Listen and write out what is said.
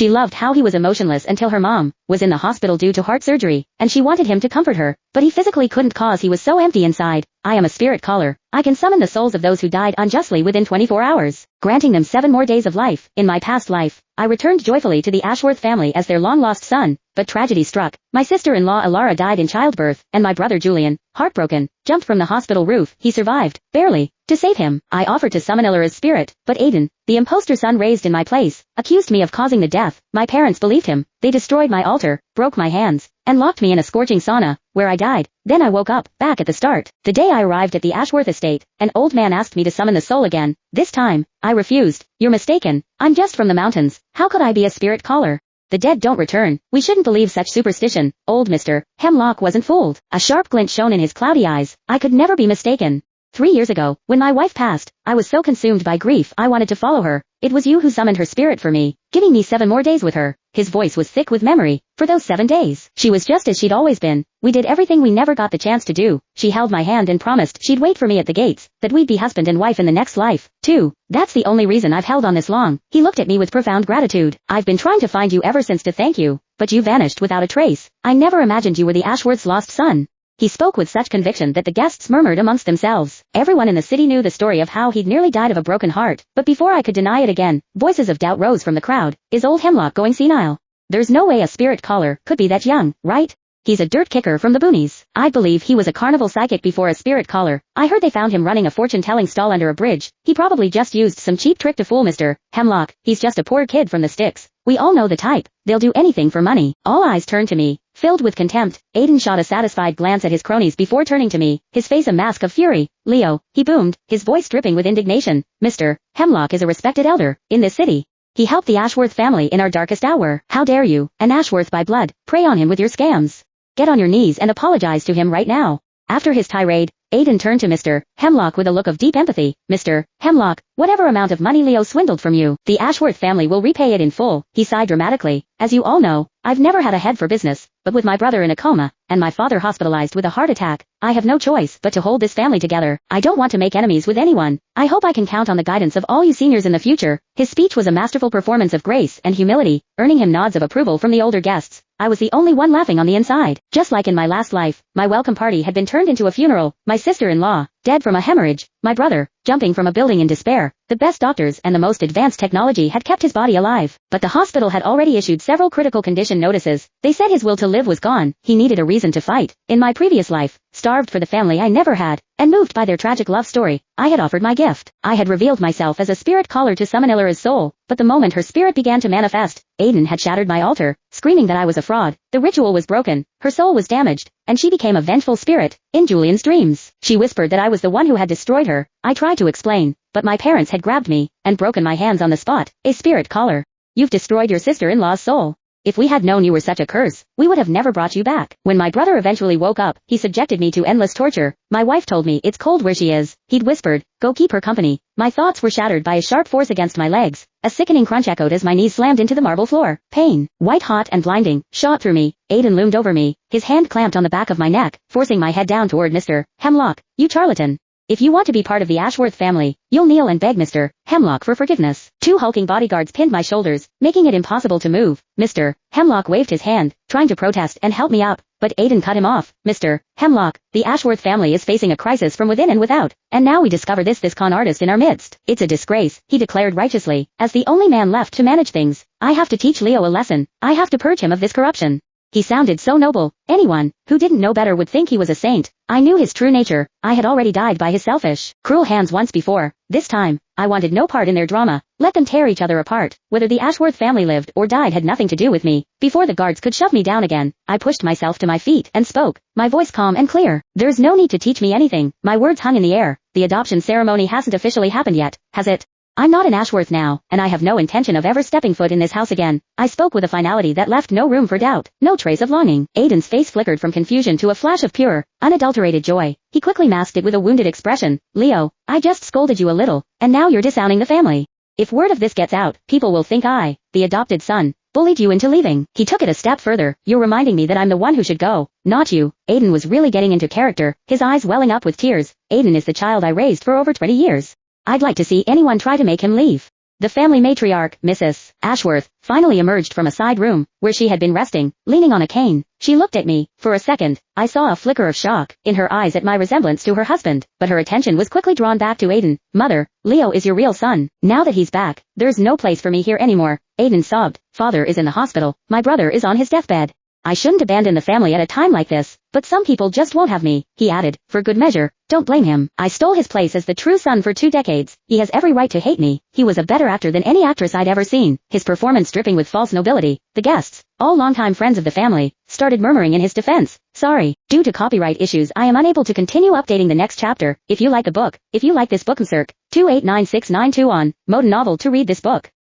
She loved how he was emotionless until her mom was in the hospital due to heart surgery, and she wanted him to comfort her, but he physically couldn't cause he was so empty inside. I am a spirit caller. I can summon the souls of those who died unjustly within 24 hours, granting them 7 more days of life. In my past life, I returned joyfully to the Ashworth family as their long-lost son, but tragedy struck. My sister-in-law Alara died in childbirth, and my brother Julian, heartbroken, jumped from the hospital roof. He survived, barely. To save him, I offered to summon Alara's spirit, but Aiden, the imposter son raised in my place, accused me of causing the death. My parents believed him. They destroyed my altar, broke my hands, and locked me in a scorching sauna, where I died. Then I woke up, back at the start. The day I arrived at the Ashworth estate, an old man asked me to summon the soul again. This time, I refused. You're mistaken. I'm just from the mountains. How could I be a spirit caller? The dead don't return. We shouldn't believe such superstition. Old Mr. Hemlock wasn't fooled. A sharp glint shone in his cloudy eyes. I could never be mistaken. 3 years ago, when my wife passed, I was so consumed by grief I wanted to follow her. It was you who summoned her spirit for me, giving me 7 more days with her. His voice was thick with memory. For those 7 days, she was just as she'd always been. We did everything we never got the chance to do. She held my hand and promised she'd wait for me at the gates, that we'd be husband and wife in the next life, too. That's the only reason I've held on this long. He looked at me with profound gratitude. I've been trying to find you ever since to thank you, but you vanished without a trace. I never imagined you were the Ashworth's lost son. He spoke with such conviction that the guests murmured amongst themselves. Everyone in the city knew the story of how he'd nearly died of a broken heart, but before I could deny it again, voices of doubt rose from the crowd. Is old Hemlock going senile? There's no way a spirit caller could be that young, right? He's a dirt kicker from the boonies. I believe he was a carnival psychic before a spirit caller. I heard they found him running a fortune-telling stall under a bridge. He probably just used some cheap trick to fool Mr. Hemlock. He's just a poor kid from the sticks. We all know the type. They'll do anything for money. All eyes turned to me, filled with contempt. Aiden shot a satisfied glance at his cronies before turning to me, his face a mask of fury. Leo, he boomed, his voice dripping with indignation. Mr. Hemlock is a respected elder in this city. He helped the Ashworth family in our darkest hour. How dare you, an Ashworth by blood, prey on him with your scams? Get on your knees and apologize to him right now. After his tirade, Aiden turned to Mr. Hemlock with a look of deep empathy. Mr. Hemlock, whatever amount of money Leo swindled from you, the Ashworth family will repay it in full. He sighed dramatically. As you all know, I've never had a head for business, but with my brother in a coma, and my father hospitalized with a heart attack, I have no choice but to hold this family together. I don't want to make enemies with anyone. I hope I can count on the guidance of all you seniors in the future. His speech was a masterful performance of grace and humility, earning him nods of approval from the older guests. I was the only one laughing on the inside. Just like in my last life, my welcome party had been turned into a funeral. My sister-in-law, dead from a hemorrhage. My brother, jumping from a building in despair. The best doctors and the most advanced technology had kept his body alive, but the hospital had already issued several critical condition notices. They said his will to live was gone. He needed a reason to fight. In my previous life, starved for the family I never had, and moved by their tragic love story, I had offered my gift. I had revealed myself as a spirit caller to summon Ilara's soul, but the moment her spirit began to manifest, Aiden had shattered my altar, screaming that I was a fraud. The ritual was broken, her soul was damaged, and she became a vengeful spirit. In Julian's dreams, she whispered that I was the one who had destroyed her. I tried to explain, but my parents had grabbed me and broken my hands on the spot. A spirit caller. You've destroyed your sister-in-law's soul. If we had known you were such a curse, we would have never brought you back. When my brother eventually woke up, he subjected me to endless torture. My wife told me it's cold where she is. He'd whispered, go keep her company. My thoughts were shattered by a sharp force against my legs. A sickening crunch echoed as my knees slammed into the marble floor. Pain, white hot and blinding, shot through me. Aiden loomed over me, his hand clamped on the back of my neck, forcing my head down toward Mr. Hemlock. You charlatan. If you want to be part of the Ashworth family, you'll kneel and beg Mr. Hemlock for forgiveness. 2 hulking bodyguards pinned my shoulders, making it impossible to move. Mr. Hemlock waved his hand, trying to protest and help me up, but Aiden cut him off. Mr. Hemlock, the Ashworth family is facing a crisis from within and without, and now we discover this con artist in our midst. It's a disgrace, he declared righteously. As the only man left to manage things, I have to teach Leo a lesson. I have to purge him of this corruption. He sounded so noble. Anyone who didn't know better would think he was a saint. I knew his true nature. I had already died by his selfish, cruel hands once before. This time, I wanted no part in their drama. Let them tear each other apart. Whether the Ashworth family lived or died had nothing to do with me. Before the guards could shove me down again, I pushed myself to my feet and spoke, my voice calm and clear. There's no need to teach me anything. My words hung in the air. The adoption ceremony hasn't officially happened yet, has it? I'm not an Ashworth now, and I have no intention of ever stepping foot in this house again. I spoke with a finality that left no room for doubt, no trace of longing. Aiden's face flickered from confusion to a flash of pure, unadulterated joy. He quickly masked it with a wounded expression. Leo, I just scolded you a little, and now you're disowning the family. If word of this gets out, people will think I, the adopted son, bullied you into leaving. He took it a step further. You're reminding me that I'm the one who should go, not you. Aiden was really getting into character, his eyes welling up with tears. Aiden is the child I raised for over 20 years. I'd like to see anyone try to make him leave. The family matriarch, Mrs. Ashworth, finally emerged from a side room, where she had been resting, leaning on a cane. She looked at me. For a second, I saw a flicker of shock in her eyes at my resemblance to her husband, but her attention was quickly drawn back to Aiden. Mother, Leo is your real son. Now that he's back, there's no place for me here anymore. Aiden sobbed. Father is in the hospital. My brother is on his deathbed. I shouldn't abandon the family at a time like this, but some people just won't have me, he added, for good measure. Don't blame him. I stole his place as the true son for 2 decades. He has every right to hate me. He was a better actor than any actress I'd ever seen, his performance dripping with false nobility. The guests, all longtime friends of the family, started murmuring in his defense. Sorry, due to copyright issues I am unable to continue updating the next chapter. If you like the book, if you like this book, circ. 289692 on Mode Novel to read this book.